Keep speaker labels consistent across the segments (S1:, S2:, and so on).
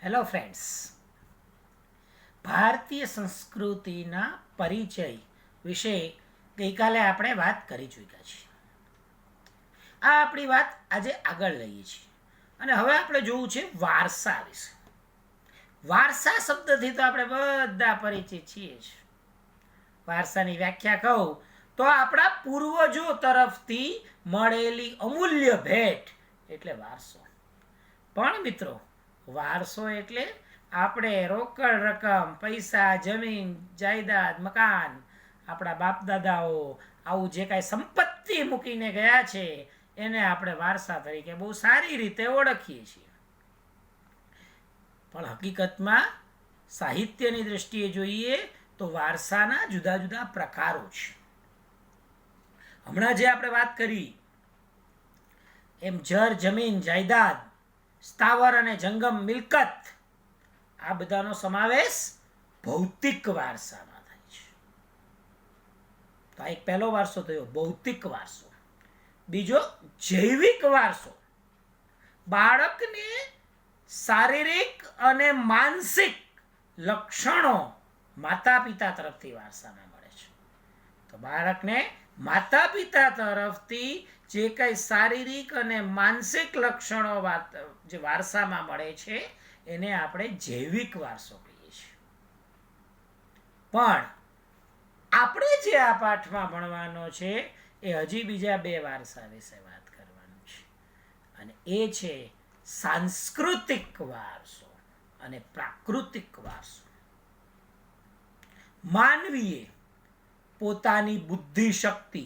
S1: Hello friends, ભારતીય સંસ્કૃતિના પરિચય વિશે ગઈકાલે આપણે વાત કરી ચૂક્યા છીએ. આ આપણી વાત આજે આગળ લઈએ છીએ અને હવે આપણે જોવું છે વારસા વિશે. વારસા શબ્દથી તો આપણે બધા પરિચિત છીએ જ. વારસાની વ્યાખ્યા કહું તો આપણા પૂર્વજો તરફથી મળેલી અમૂલ્ય ભેટ એટલે વારસો. પણ મિત્રો, વારસો એટલે આપણે રોકડ રકમ, પૈસા, જમીન, જાયદાદ, મકાન, આપણા બાપ દાદાઓ આવું જે કાંઈ સંપત્તિ મૂકીને ગયા છે એને આપણે વારસા તરીકે બહુ સારી રીતે ઓળખીએ છીએ. પણ હકીકતમાં સાહિત્યની દ્રષ્ટિએ જોઈએ તો વારસાના જુદા જુદા પ્રકારો છે. હમણાં જે આપણે વાત કરી એમ જર, જમીન, જાયદાદ, સ્થાવર અને જંગમ મિલકત, આ બધાનો સમાવેશ ભૌતિક વારસામાં થાય છે. તો આ એક પહેલો વારસો થયો, ભૌતિક વારસો. બીજો જૈવિક વારસો. બાળકને શારીરિક અને માનસિક લક્ષણો માતા પિતા તરફથી વારસામાં મળે છે. તો બાળકને માતા પિતા તરફથી જે કંઈ શારીરિક અને માનસિક લક્ષણો જે વારસામાં મળે છે એને આપણે જૈવિક વારસો કહીએ છીએ. પણ આપણે જે આ પાઠમાં ભણવાનો છે એ હજી બીજા બે વારસા વિશે વાત કરવાનું છે, અને એ છે સાંસ્કૃતિક વારસો અને પ્રાકૃતિક વારસો. માનવીએ પોતાની બુદ્ધિ શક્તિ,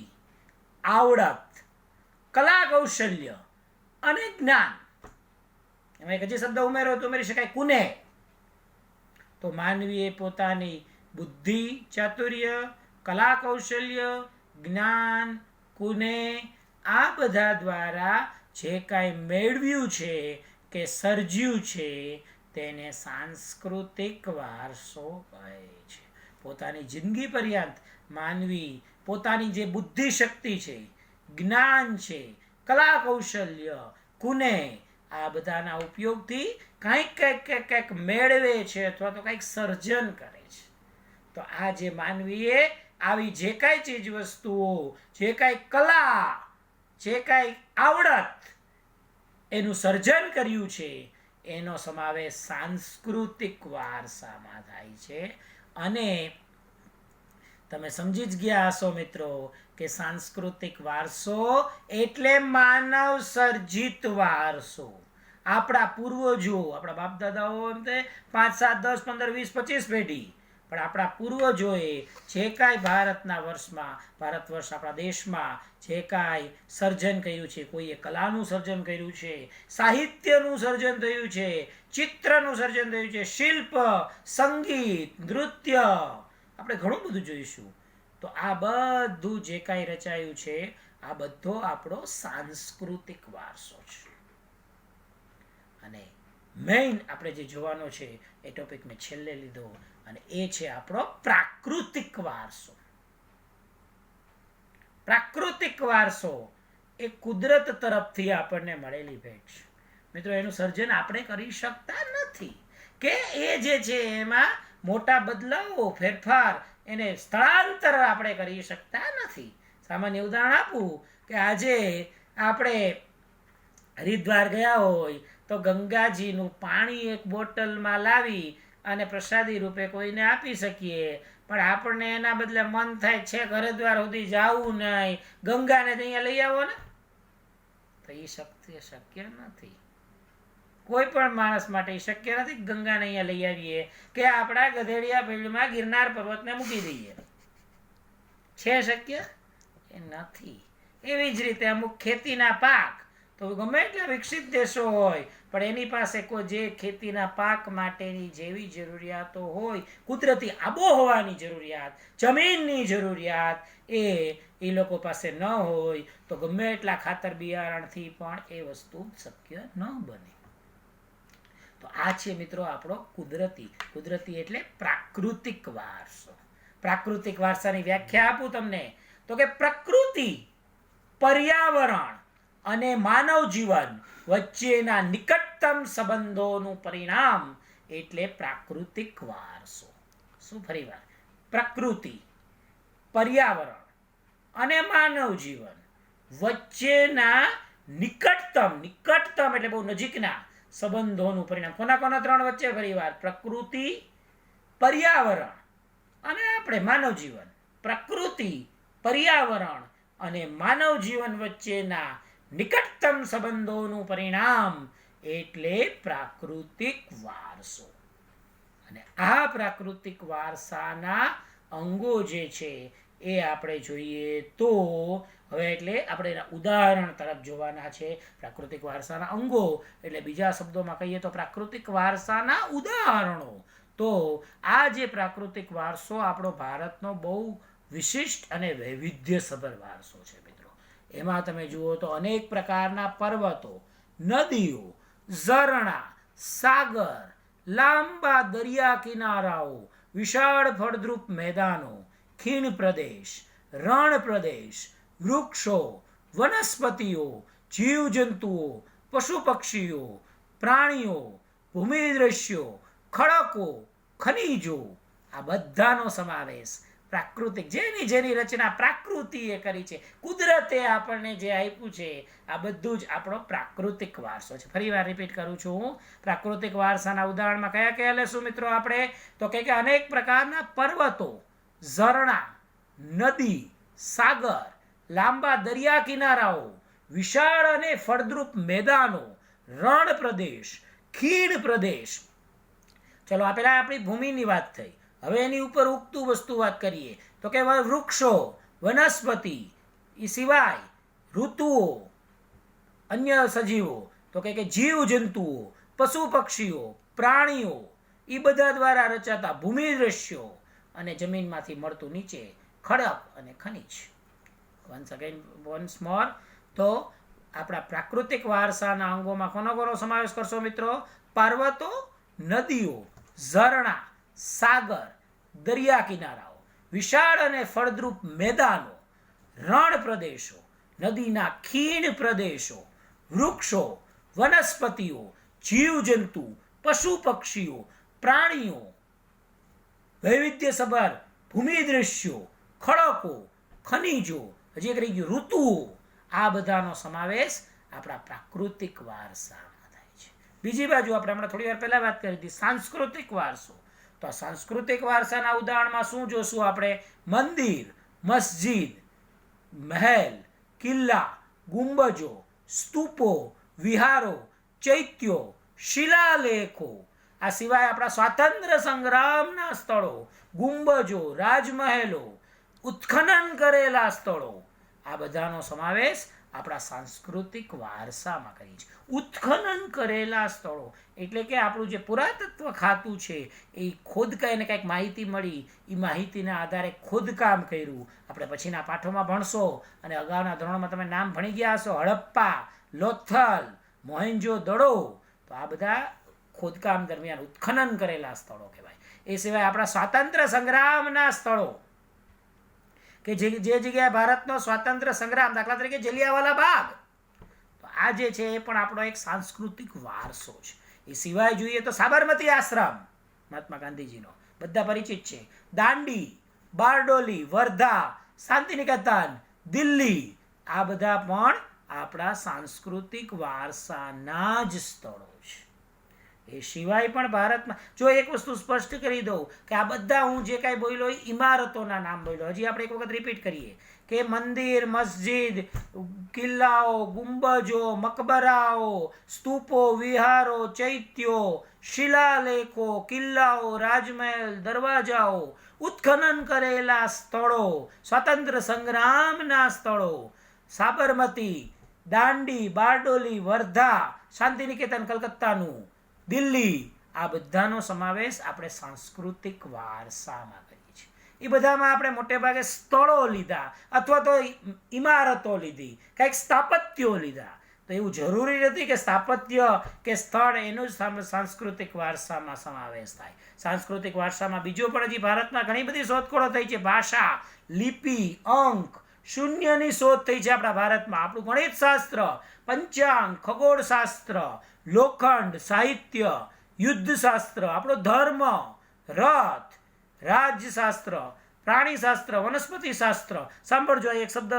S1: આવડત, કલા કૌશલ્ય અને જ્ઞાન, એમાં એક હજી શબ્દ ઉમેરો તો ઉમેરી શકાય, કુને. તો માનવીએ પોતાની બુદ્ધિ, ચાતુર્ય, કલા કૌશલ્ય, જ્ઞાન, કુને આ બધા દ્વારા જે કાંઈ મેળવ્યું છે કે સર્જ્યું છે તેને સાંસ્કૃતિક વારસો કહે છે. પોતાની જિંદગી પર્યંત માનવી પોતાની જે બુદ્ધિ શક્તિ છે, જ્ઞાન છે, કલા કૌશલ્ય, કુને આ બધાના ઉપયોગથી કંઈક મેળવે છે અથવા તો કંઈક સર્જન કરે છે. તો આ જે માનવીએ આવી જે કાંઈ ચીજ વસ્તુઓ, જે કાંઈ કલા, જે કાંઈ આવડત એનું સર્જન કર્યું છે એનો સમાવેશ સાંસ્કૃતિક વારસામાં થાય છે. અને તમે સમજી જ ગયા હશો મિત્રો કે સાંસ્કૃતિક વારસો એટલે માનવ સર્જિત વારસો. આપણા પૂર્વજો, આપણા બાપ દાદાઓ એમ તે 5, 7, 10, 15, 20, 25 પેઢી, પણ આપણા પૂર્વજોએ જે કાંઈ ભારતના વર્ષમાં, ભારત વર્ષ આપણા દેશમાં જે કાંઈ સર્જન કર્યું છે, કોઈએ કલાનું સર્જન કર્યું છે, સાહિત્યનું સર્જન થયું છે, ચિત્રનું સર્જન થયું છે, શિલ્પ, સંગીત, નૃત્ય, આપણે ઘણું બધું જોઈશું. તો આ બધું જે કાંઈ રચાયું છે આ બધો આપણો સાંસ્કૃતિક વારસો છે. અને મેઇન આપણે જે જોવાનો છે એ ટોપિક મેં છેલ્લે લીધો, અને એ છે આપણો પ્રાકૃતિક વારસો. પ્રાકૃતિક વારસો એ કુદરત તરફથી આપણને મળેલી ભેટ છે. મિત્રો, એનું સર્જન આપણે કરી શકતા નથી કે એ જે છે એમાં મોટા બદલાવો, ફેરફાર, એને સ્થળાંતર આપણે કરી શકતા નથી. સામાન્ય ઉદાહરણ આપું કે આજે આપણે હરિદ્વાર ગયા હોય તો ગંગાજીનું પાણી એક બોટલમાં લાવી અને પ્રસાદી રૂપે કોઈને આપી શકીએ, પણ આપણને એના બદલે મન થાય છે હરિદ્વાર સુધી જવું નહીં, ગંગાને અહીંયા લઈ આવો ને, તો એ શક્ય નથી. કોઈ પણ માણસ માટે શક્ય નથી ગંગાને અહીંયા લઈ આવીએ કે આપણા ગધેડિયા ફિલ્ડમાં ગિરનાર પર્વતને મૂકી દઈએ. છે શક્ય? એ નથી. એવી જ રીતે અમુક ખેતીના પાક તો ગમે એટલા વિકસિત દેશો હોય પણ એની પાસે કોઈ જે ખેતીના પાક માટેની જેવી જરૂરિયાતો હોય, કુદરતી આબોહવાની જરૂરિયાત, જમીનની જરૂરિયાત, એ લોકો પાસે ન હોય તો ગમે એટલા ખાતર બિયારણથી પણ એ વસ્તુ શક્ય ન બને. તો આ છે મિત્રો આપણો કુદરતી એટલે પ્રાકૃતિક વારસો. પ્રાકૃતિક વારસાની વ્યાખ્યા આપું તમને તો કે પ્રકૃતિ, પર્યાવરણ અને માનવ જીવન વચ્ચેના નિકટતમ સંબંધોનું પરિણામ એટલે પ્રાકૃતિક વારસો. શું ફરીવાર? પ્રકૃતિ, પર્યાવરણ અને માનવ જીવન વચ્ચેના નિકટતમ એટલે બહુ નજીકના સંબંધોનું પરિણામ. કોના ત્રણ વચ્ચે? ફરીવાર, પ્રકૃતિ, પર્યાવરણ અને આપણે માનવ જીવન. પ્રકૃતિ, પર્યાવરણ અને માનવ જીવન વચ્ચેના નિકટતમ સંબંધોનું પરિણામ એટલે પ્રાકૃતિક વારસો. અને આ પ્રાકૃતિક વારસાના અંગો જે છે એ આપણે જોઈએ તો હવે એટલે આપણે એના ઉદાહરણ તરફ જોવાના છે. પ્રાકૃતિક વારસાના અંગો એટલે બીજા શબ્દોમાં કહીએ તો પ્રાકૃતિક વારસાના ઉદાહરણો. તો આ જે પ્રાકૃતિક વારસો આપણો ભારતનો બહુ વિશિષ્ટ અને વૈવિધ્યસભર વારસો છે મિત્રો. એમાં તમે જુઓ તો અનેક પ્રકારના પર્વતો, નદીઓ, ઝરણા, સાગર, લાંબા દરિયા કિનારાઓ, વિશાળ ફળદ્રુપ મેદાનો, ખીણ પ્રદેશ, રણ પ્રદેશ, વૃક્ષો, વનસ્પતિઓ, જીવજંતુઓ, પશુ પક્ષીઓ, પ્રાણીઓ, ભૂમિદ્રશ્યો, ખડકો, ખનિજો, આ બધાનો સમાવેશ પ્રાકૃતિક, જેની રચના પ્રકૃતિએ કરી છે, કુદરતે આપણને જે આપ્યું છે, આ બધું જ આપણો પ્રાકૃતિક વારસો છે. ફરી વાર રિપીટ કરું છું, પ્રાકૃતિક વારસાના ઉદાહરણમાં કયા કયા લેશું મિત્રો આપણે? તો કે અનેક પ્રકારના પર્વતો, ઝરણા, નદી, સાગર, લાંબા દરિયા કિનારાઓ, વિશાળ અને ફળદ્રુપ મેદાનો, રણ પ્રદેશ, ખીણ પ્રદેશ. ચલો આ પેલા આપણી ભૂમિની વાત થઈ. હવે એની ઉપર ઉગતું વસ્તુ વાત કરીએ તો કે વૃક્ષો, વનસ્પતિ, એ સિવાય ઋતુઓ, અન્ય સજીવો, તો કે જીવજંતુઓ, પશુ પક્ષીઓ, પ્રાણીઓ, એ બધા દ્વારા રચાતા ભૂમિ દ્રશ્યો અને જમીનમાંથી મળતું નીચે ખડક અને ખનિજ. વન્સ મોર, તો આપણા પ્રાકૃતિક વારસાના અંગોમાં કોનો સમાવેશ કરશો મિત્રો? પર્વતો, નદીઓ, ઝરણા, સાગર, દરિયા કિનારાઓ, વિશાળ અને ફળદ્રુપ મેદાનો, રણ પ્રદેશો, નદીના ખીણ પ્રદેશો, વૃક્ષો, વનસ્પતિઓ, જીવજંતુ, પશુ પક્ષીઓ, પ્રાણીઓ, વૈવિધ્યસભર ભૂમિ દ્રશ્યો, ખડકો, ખનિજો, હજી એક રહી ગયું ઋતુઓ. આ બધાનો સમાવેશ આપણા પ્રાકૃતિક વારસામાં થાય છે. બીજી બાજુ આપણે હમણાં થોડી વાર પહેલા વાત કરી હતી સાંસ્કૃતિક વારસો. તો આ સાંસ્કૃતિક વારસાના ઉદાહરણમાં શું જોશું આપણે? મંદિર, મસ્જિદ, મહેલ, કિલ્લા, ગુંબજો, સ્તૂપો, વિહારો, ચૈત્યો, શિલાલેખો. આ સિવાય આપણા સ્વાતંત્ર્ય સંગ્રામના સ્થળો, ગુંબજો, રાજમહેલો, ઉત્ખનન કરેલા સ્થળો, આ બધાનો સમાવેશ આપણા સાંસ્કૃતિક વારસામાં કરી છે. ઉત્ખનન કરેલા સ્થળો એટલે કે આપણું જે પુરાતત્વ ખાતું છે એ ખોદકાઈને કંઈક માહિતી મળી, એ માહિતીના આધારે ખોદકામ કર્યું. આપણે પછીના પાઠોમાં ભણશો અને અગાઉના ધોરણમાં તમે નામ ભણી ગયા હશો, હડપ્પા, લોથલ, મોહેન્જો દડો. તો આ બધા ખોદકામ દરમિયાન ઉત્ખનન કરેલા સ્થળો કહેવાય. એ સિવાય આપણા સ્વાતંત્ર્ય સંગ્રામના સ્થળો કે જે જગ્યાએ ભારતનો સ્વાતંત્ર્ય સંગ્રામ, દાખલા તરીકે જલિયાવાલા બાગ, તો આ જે છે એ પણ આપણો એક સાંસ્કૃતિક વારસો છે. એ સિવાય જોઈએ તો સાબરમતી આશ્રમ મહાત્મા ગાંધીજીનો, બધા પરિચિત છે. દાંડી, બારડોલી, વર્ધા, શાંતિનિકેતન, દિલ્હી, આ બધા પણ આપણા સાંસ્કૃતિક વારસાના જ સ્થળો છે. એ સિવાય પણ ભારતમાં જો એક વસ્તુ સ્પષ્ટ કરી દઉં કે આ બધા હું જે કાંઈ બોલ્યો એ ઇમારતોના નામ બોલ્યો. હજી આપણે એક વખત રિપીટ કરીએ કે મંદિર, મસ્જિદ, કિલ્લાઓ, ગુંબજો, મકબરાઓ, સ્તૂપો, વિહારો, ચૈત્યો, શિલાલેખો, કિલ્લાઓ, રાજમહેલ, દરવાજાઓ, ઉત્ખનન કરેલા સ્થળો, સ્વાતંત્ર્ય સંગ્રામના સ્થળો, સાબરમતી, દાંડી, બારડોલી, વર્ધા, શાંતિનિકેતન કલકત્તાનું, દિલ્હી, આ બધાનો સમાવેશ આપણે સાંસ્કૃતિક વારસામાં કરીએ છીએ. એ બધામાં આપણે મોટે ભાગે સ્થળો લીધા અથવા તો ઇમારતો લીધી, કંઈક સ્થાપત્યો લીધા. તો એવું જરૂરી નથી કે સ્થાપત્ય કે સ્થળ એનો જ સાંસ્કૃતિક વારસામાં સમાવેશ થાય. સાંસ્કૃતિક વારસામાં બીજો પણ હજી ભારતમાં ઘણી બધી શોધખોળો થઈ છે. ભાષા, લિપિ, અંક, શૂન્યની શોધ થઈ છે આપણા ભારતમાં. આપણું ગણિત શાસ્ત્ર, પંચાંગ, ખગોળશાસ્ત્ર, લોખંડ, સાહિત્ય, યુદ્ધશાસ્ત્ર, આપણો ધર્મ, રથ, રાજ્યશાસ્ત્ર, પ્રાણીશાસ્ત્ર, વનસ્પતિશાસ્ત્ર. સાંભળજો, એક શબ્દ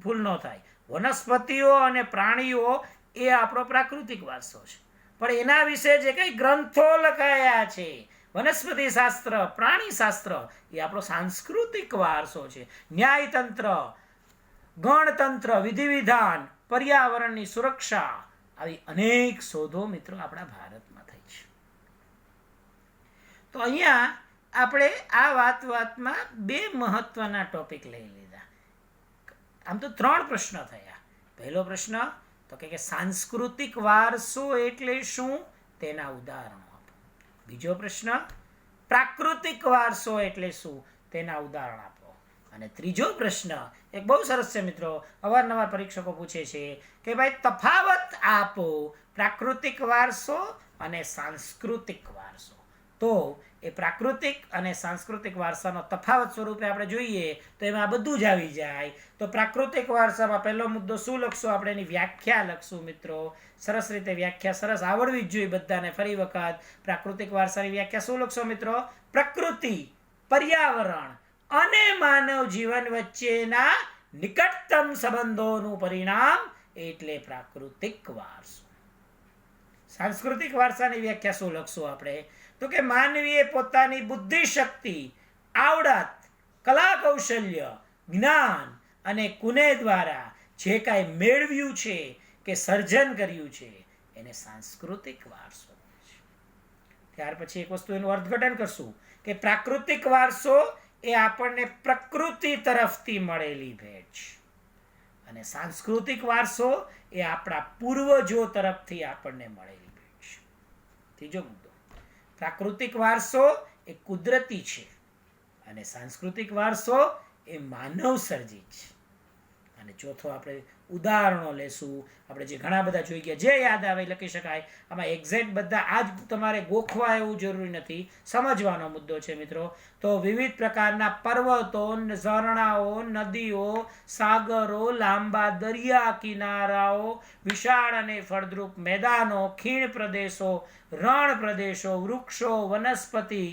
S1: ભૂલ ન થાય. વનસ્પતિઓ અને પ્રાણીઓ એ આપણો પ્રાકૃતિક વારસો છે, પણ એના વિશે જે કંઈ ગ્રંથો લખાયા છે, વનસ્પતિશાસ્ત્ર, પ્રાણીશાસ્ત્ર, એ આપણો સાંસ્કૃતિક વારસો છે. ન્યાયતંત્ર, ગણતંત્ર, વિધિ વિધાન, પર્યાવરણની સુરક્ષા, આવી અનેક શોધો મિત્રો આપણા ભારતમાં થઈ છે. તો અહીંયા આપણે આ વાતમાં બે મહત્વના ટોપિક લઈ લીધા. આમ તો 3 પ્રશ્ન થયા. પહેલો પ્રશ્ન તો કે સાંસ્કૃતિક વારસો એટલે શું, તેના ઉદાહરણો આપો. બીજો પ્રશ્ન, પ્રાકૃતિક વારસો એટલે શું, તેના ઉદાહરણ આપો. અને ત્રીજો પ્રશ્ન એક બહુ સરસ છે મિત્રો, અવારનવાર પરીક્ષકો પૂછે છે કે ભાઈ તફાવત આપો પ્રાકૃતિક વારસો અને સાંસ્કૃતિક વારસો. તો એ પ્રાકૃતિક અને સાંસ્કૃતિક વારસાનો તફાવત સ્વરૂપે આપણે જોઈએ તો એમાં બધું જ આવી જાય. તો પ્રાકૃતિક વારસામાં પહેલો મુદ્દો શું લખશું, આપણે એની વ્યાખ્યા લખશું મિત્રો. સરસ રીતે વ્યાખ્યા સરસ આવડવી જ જોઈએ બધાને. ફરી વખત પ્રાકૃતિક વારસાની વ્યાખ્યા શું લખશો મિત્રો? પ્રકૃતિ, પર્યાવરણ અને માનવ જીવન વચ્ચેના નિકટતમ સંબંધોનું પરિણામ એટલે પ્રાકૃતિક વારસો. સાંસ્કૃતિક વારસાની વ્યાખ્યા શું લખશું આપણે? તો કે માનવીએ પોતાની બુદ્ધિ શક્તિ, આવડત, કલા કૌશલ્ય, જ્ઞાન અને કુનેહ દ્વારા જે કાંઈ મેળવ્યું છે કે સર્જન કર્યું છે એને સાંસ્કૃતિક વારસો છે. ત્યાર પછી એક વસ્તુ એનું અર્થઘટન કરશું કે પ્રાકૃતિક વારસો એ આપણને પ્રકૃતિ તરફથી મળેલી ભેટ છે અને સાંસ્કૃતિક વારસો એ આપણા પૂર્વજો તરફથી આપણને મળેલી ભેટ છે. ત્રીજો મુદ્દો, પ્રાકૃતિક વારસો એ કુદરતી છે અને સાંસ્કૃતિક વારસો એ માનવ સર્જિત છે. અને ચોથો આપણે ઉદાહરણો લેશું. આપણે જે ઘણા બધા જોઈ ગયા, જે યાદ આવે લખી શકાય. આમાં એક્ઝેક્ટ બધા આજ તમારે ગોખવા એવું જરૂરી નથી, સમજવાનો મુદ્દો છે મિત્રો. તો વિવિધ પ્રકારના પર્વતો, ઝરણાઓ, નદીઓ, સાગરો, લાંબા દરિયા કિનારાઓ, વિશાળ અને ફળદ્રુપ મેદાનો, ખીણ પ્રદેશો, રણ પ્રદેશો, વૃક્ષો, વનસ્પતિ,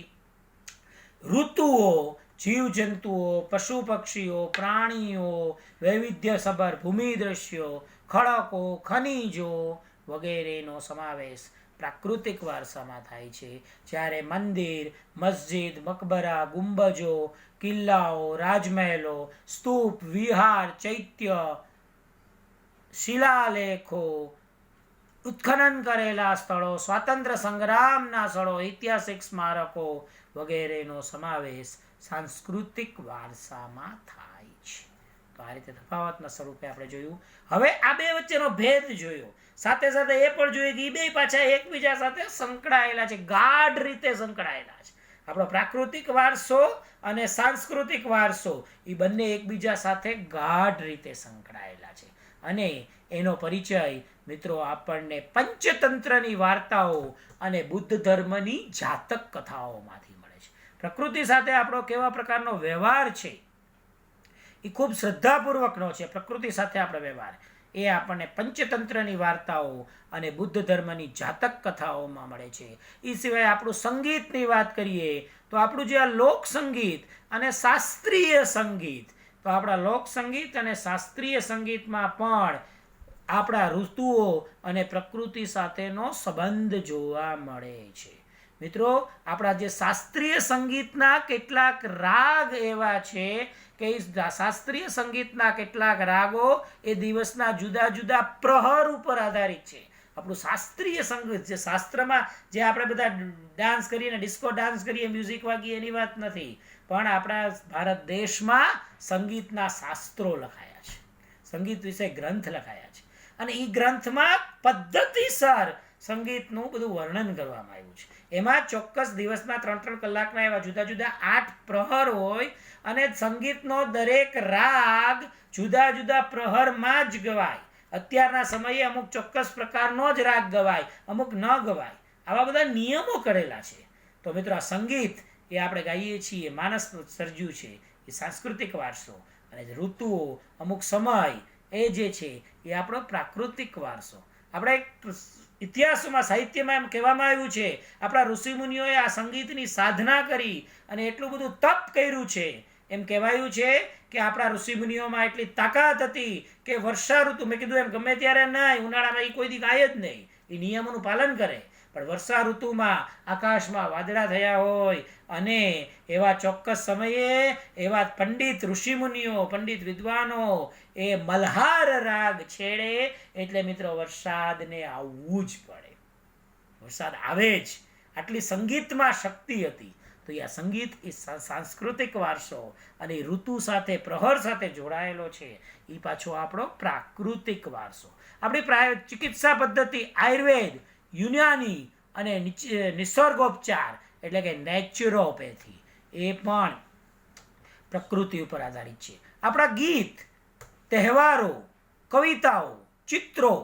S1: ઋતુઓ, જીવજંતુઓ, પશુ પક્ષીઓ, પ્રાણીઓ, વૈવિધ્યસભર ભૂમિ દ્રશ્યો, ખડકો, ખનિજો વગેરેનો સમાવેશ પ્રાકૃતિક વારસામાં થાય છે. જ્યારે મંદિર, મસ્જિદ, મકબરા, ગુંબજો, કિલ્લાઓ, રાજમહેલો, સ્તૂપ, વિહાર, ચૈત્ય, શિલાલેખો, ઉત્ખનન કરેલા સ્થળો, સ્વાતંત્ર્ય સંગ્રામના સ્થળો, ઐતિહાસિક સ્મારકો વગેરેનો સમાવેશ સાંસ્કૃતિક વારસામાં થાય છે. તો આ રીતે તફાવતના સ્વરૂપે આપણે જોયું. હવે આ બે વચ્ચેનો ભેદ જોયો, સાથે સાથે એ પણ જોઈએ કે એ બે પાછા એકબીજા સાથે સંકળાયેલા છે, ગાઢ રીતે સંકળાયેલા છે. આપણો પ્રાકૃતિક વારસો અને સાંસ્કૃતિક વારસો એ બંને એકબીજા સાથે ગાઢ રીતે સંકળાયેલા છે. અને એનો પરિચય મિત્રો આપણને પંચતંત્રની વાર્તાઓ અને બુદ્ધ ધર્મની જાતક કથાઓમાંથી મળે છે. પ્રકૃતિ સાથે આપણો કેવા પ્રકારનો વ્યવહાર છે એ ખૂબ શ્રદ્ધાપૂર્વકનો છે. પ્રકૃતિ સાથે આપણો વ્યવહાર એ આપણને પંચતંત્રની વાર્તાઓ અને બુદ્ધ ધર્મની જાતક કથાઓમાં મળે છે. એ સિવાય આપણું સંગીતની વાત કરીએ તો આપણું જે આ લોક સંગીત અને શાસ્ત્રીય સંગીત, તો આપણા લોક સંગીત અને શાસ્ત્રીય સંગીતમાં પણ આપણા ઋતુઓ અને પ્રકૃતિ સાથેનો સંબંધ જોવા મળે છે. મિત્રો, આપણા જે શાસ્ત્રીય સંગીતના કેટલાક રાગ એવા છે કે શાસ્ત્રીય સંગીતના કેટલાક રાગો એ દિવસના જુદા જુદા પ્રહર ઉપર આધારિત છે. આપણું શાસ્ત્રીય સંગીત જે શાસ્ત્રમાં જે આપણે બધા ડાન્સ કરીએ, ડિસ્કો ડાન્સ કરીએ, મ્યુઝિક વાગીએ એની વાત નથી, પણ આપણા ભારત દેશમાં સંગીતના શાસ્ત્રો લખાયા છે, સંગીત વિશે ગ્રંથ લખાયા છે અને એ ગ્રંથમાં પદ્ધતિસર સંગીતનું બધું વર્ણન કરવામાં આવ્યું છે. એમાં ચોક્કસ દિવસના 3-3 કલાકના એવા જુદા જુદા 8 પ્રહર હોય અને સંગીતનો દરેક રાગ જુદા જુદા પ્રહરમાં જ ગવાય. અત્યારના સમયે અમુક ચોક્કસ પ્રકારનો જ રાગ ગવાય, અમુક ન ગવાય, આવા બધા નિયમો કરેલા છે. તો મિત્રો, આ સંગીત એ આપણે ગાઈએ છીએ, માનસ સર્જ્યું છે, એ સાંસ્કૃતિક વારસો. અને ઋતુઓ, અમુક સમય એ જે છે એ આપણો પ્રાકૃતિક વારસો. આપણે એક ઇતિહાસમાં સાહિત્યમાં એમ કહેવામાં આવ્યું છે, આપણા ઋષિમુનિઓએ આ સંગીતની સાધના કરી અને એટલું બધું તપ કર્યું છે. એમ કહેવાયું છે કે આપણા ઋષિમુનિઓમાં એટલી તાકાત હતી કે વર્ષા ઋતુ, મેં કીધું એમ ગમે ત્યારે નહીં, ઉનાળામાં એ કોઈ દી ગાય જ નહીં, એ નિયમોનું પાલન કરે. પણ વર્ષા ઋતુમાં આકાશમાં વાદળા થયા હોય અને એવા ચોક્કસ સમયે એવા પંડિત ઋષિમુનિઓ, પંડિત વિદ્વાનો એ મલ્હાર રાગ છેડે એટલે મિત્રો વરસાદને આવવું જ પડે. વરસાદ આવે જ. આટલી સંગીતમાં શક્તિ હતી. તો આ સંગીત એ સાંસ્કૃતિક વારસો અને ઋતુ સાથે, પ્રહર સાથે જોડાયેલો છે. એ પાછો આપણો પ્રાકૃતિક વારસો. આપણી ચિકિત્સા પદ્ધતિ આયુર્વેદ, યુનાની અને નિસર્ગોપચાર એટલે કે નેચરોપેથી એ પણ પ્રકૃતિ ઉપર આધારિત છે. આપણા ગીત, તહેવારો, કવિતાઓ, ચિત્રો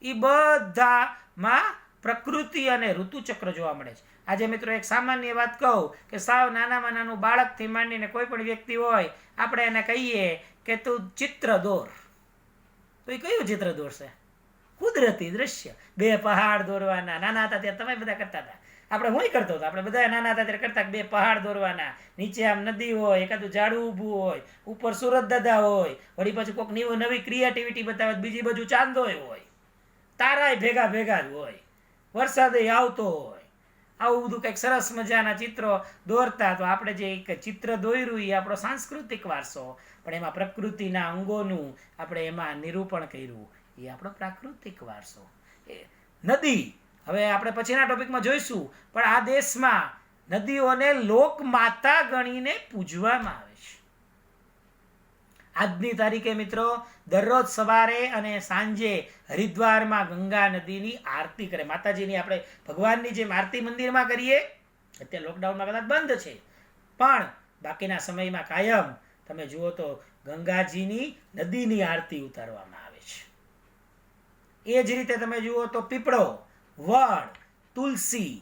S1: એ બધામાં પ્રકૃતિ અને ઋતુચક્ર જોવા મળે છે. આજે મિત્રો એક સામાન્ય વાત કહું કે સાવ નાનામાં નાનું બાળકથી માંડીને કોઈ પણ વ્યક્તિ હોય, આપણે એને કહીએ કે તું ચિત્ર દોર, તો એ કયું ચિત્ર દોરશે? કુદરતી દ્રશ્ય. 2 પહાડ દોરવાના. નાના હતા ત્યારે તમે બધા કરતા હતા. આપણે હું કરતો હતો, આપણે બધા નાના હતા ત્યારે કરતા 2 પહાડ દોરવાના, નીચે આમ નદી હોય, એકાદું ઝાડું ઊભું હોય, ઉપર સુરત દાદા હોય, વળી પાછું કોઈક નવી ક્રિએટિવિટી બતાવે, બીજી બાજુ ચાંદોય હોય, તારાય ભેગા ભેગા જ હોય, વરસાદ આવતો હોય. આવું બધું કંઈક સરસ મજાના ચિત્રો દોરતા. તો આપણે જે એક ચિત્ર દોર્યું એ આપણો સાંસ્કૃતિક વારસો, પણ એમાં પ્રકૃતિના અંગોનું આપણે એમાં નિરૂપણ કર્યું, એ આપણો પ્રાકૃતિક વારસો. નદી હવે આપણે પછીના ટોપિકમાં જોઈશું, પણ આ દેશમાં નદીઓને લોકમાતા ગણીને પૂજવામાં આવે છે. આજની તારીખે મિત્રો દરરોજ સવારે અને સાંજે હરિદ્વારમાં ગંગા નદીની આરતી કરે. માતાજીની આપણે ભગવાનની જેમ આરતી મંદિરમાં કરીએ, અત્યારે લોકડાઉનમાં કદાચ બંધ છે, પણ બાકીના સમયમાં કાયમ તમે જુઓ તો ગંગાજીની નદીની આરતી ઉતારવામાં આવે છે. એ જ રીતે તમે જુઓ તો પીપળો, વડ, તુલસી,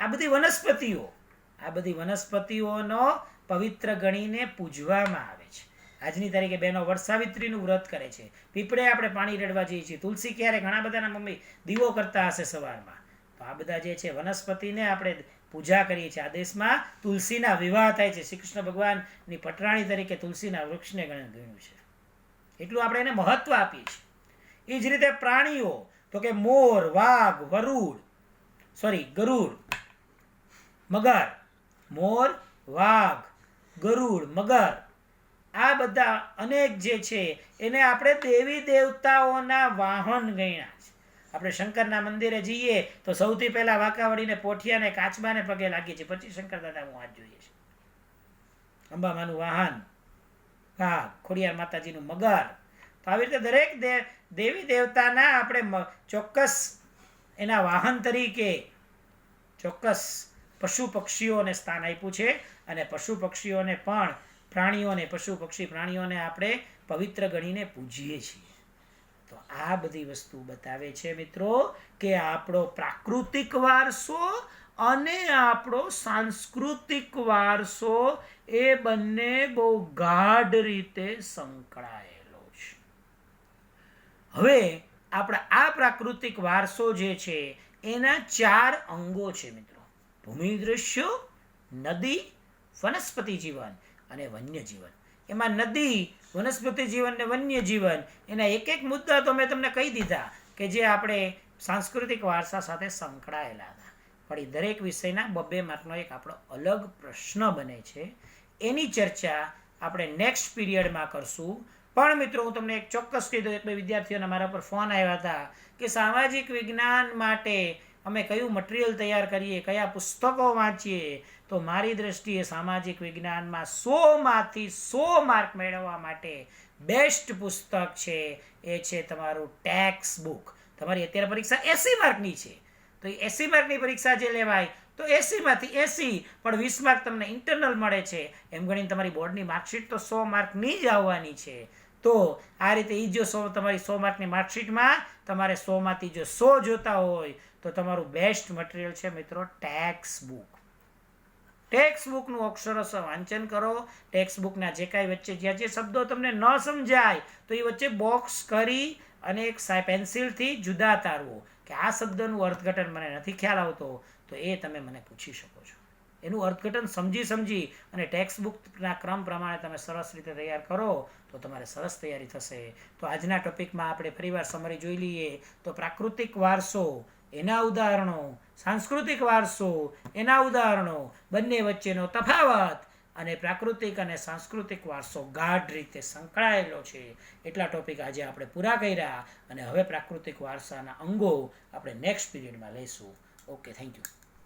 S1: આ બધી વનસ્પતિઓનો પવિત્ર ગણીને પૂજવામાં આવે છે. આજની તારીખે બહેનો વટસાવિત્રીનું વ્રત કરે છે. પીપળે આપણે પાણી રેડવા જઈએ છીએ. તુલસી ક્યારે ઘણા બધાના મમ્મી દીવો કરતા હશે સવારમાં. તો આ બધા જે છે વનસ્પતિને આપણે પૂજા કરીએ છીએ. આ દેશમાં તુલસીના વિવાહ થાય છે. શ્રી કૃષ્ણ ભગવાનની પટરાણી તરીકે તુલસીના વૃક્ષને ગણ્યું છે. એટલું આપણે એને મહત્વ આપીએ છીએ. એ જ રીતે પ્રાણીઓ તો કે મોર, વાઘ, ગરુડ, મગર, મોર, વાઘ, ગરુડ, મગર, આ બધા અનેક જે છે એને આપણે દેવી દેવતાઓના વાહન ગણ્યા છે. આપણે શંકરના મંદિરે જઈએ તો સૌથી પહેલા વાંકાવડીને, પોઠિયાને, કાચબાને પગે લાગીએ છીએ, પછી શંકર દાદાનું હાથ જોઈએ છે. અંબામાનું વાહન વાઘ, ખોડિયાર માતાજીનું મગર. તો આવી રીતે દરેક દેવી દેવતાના આપણે ચોક્કસ એના વાહન તરીકે ચોક્કસ પશુ પક્ષીઓને સ્થાન આપ્યું છે. અને પશુ પક્ષીઓને પણ પશુ પક્ષી પ્રાણીઓને આપણે પવિત્ર ગણીને પૂજીએ છીએ. તો આ બધી વસ્તુ બતાવે છે મિત્રો કે આપણો પ્રાકૃતિક વારસો અને આપણો સાંસ્કૃતિક વારસો એ બંને બહુ ગાઢ રીતે સંકળાયેલો છે. હવે આપણા આ પ્રાકૃતિક વારસો જે છે એના 4 અંગો છે મિત્રો: ભૂમિ દૃશ્યો, નદી, વનસ્પતિ જીવન અને વન્ય જીવન. એમાં નદી, વનસ્પતિ જીવન ને વન્ય જીવન, એના એક મુદ્દા તો મેં તમને કહી દીધા કે જે આપણે સાંસ્કૃતિક વારસા સાથે સંકળાયેલા હતા. પણ દરેક વિષયના 2 માર્કનો એક આપણો અલગ પ્રશ્ન બને છે. એની ચર્ચા આપણે નેક્સ્ટ પીરિયડમાં કરશું. પણ મિત્રો હું તમને એક ચોક્કસ કીધું, એક બે વિદ્યાર્થીઓના મારા પર ફોન આવ્યા હતા કે સામાજિક વિજ્ઞાન માટે અમે કયું મટીરિયલ તૈયાર કરીએ, કયા પુસ્તકો વાંચીએ. તો મારી દ્રષ્ટિએ સામાજિક વિજ્ઞાનમાં 100માંથી 100 માર્ક મેળવવા માટે બેસ્ટ પુસ્તક છે એ છે તમારું ટેક્સ્ટ બુક. તમારી અત્યારે પરીક્ષા 80 માર્કની છે, તો એ 80 માર્કની પરીક્ષા જે લેવાય તો 80માંથી 80, પણ 20 માર્ક તમને ઇન્ટરનલ મળે છે. એમ ગણીને તમારી બોર્ડની માર્કશીટ તો 100 માર્કની જ આવવાની છે. તો આ રીતે એ જો તમારી 100 માર્કની માર્કશીટમાં તમારે 100માંથી જો 100 જોતા હોય તો તમારું બેસ્ટ મટીરિયલ છે મિત્રો ટેક્સ્ટ બુક. ટેક્સ્ટ બુકનું અક્ષરશ વાંચન કરો. ટેક્સ્ટ બુકના જે કાંઈ વચ્ચે જ્યાં જે શબ્દો તમને ન સમજાય તો એ વચ્ચે બોક્સ કરી અને એક પેન્સિલથી જુદા તારવો કે આ શબ્દનું અર્થઘટન મને નથી ખ્યાલ આવતો, તો એ તમે મને પૂછી શકો છો. એનું અર્થઘટન સમજી અને ટેક્સ્ટ બુકના ક્રમ પ્રમાણે તમે સરસ રીતે તૈયાર કરો તો તમારે સરસ તૈયારી થશે. તો આજના ટોપિકમાં આપણે ફરીવાર સમરી જોઈ લઈએ તો પ્રાકૃતિક વારસો, એના ઉદાહરણો, સાંસ્કૃતિક વારસો, એના ઉદાહરણો, બંને વચ્ચેનો તફાવત અને પ્રાકૃતિક અને સાંસ્કૃતિક વારસો ગાઢ રીતે સંકળાયેલો છે એટલા ટોપિક આજે આપણે પૂરા કર્યા. અને હવે પ્રાકૃતિક વારસાના અંગો આપણે નેક્સ્ટ પીરિયડમાં લઈશું. Okay, thank you.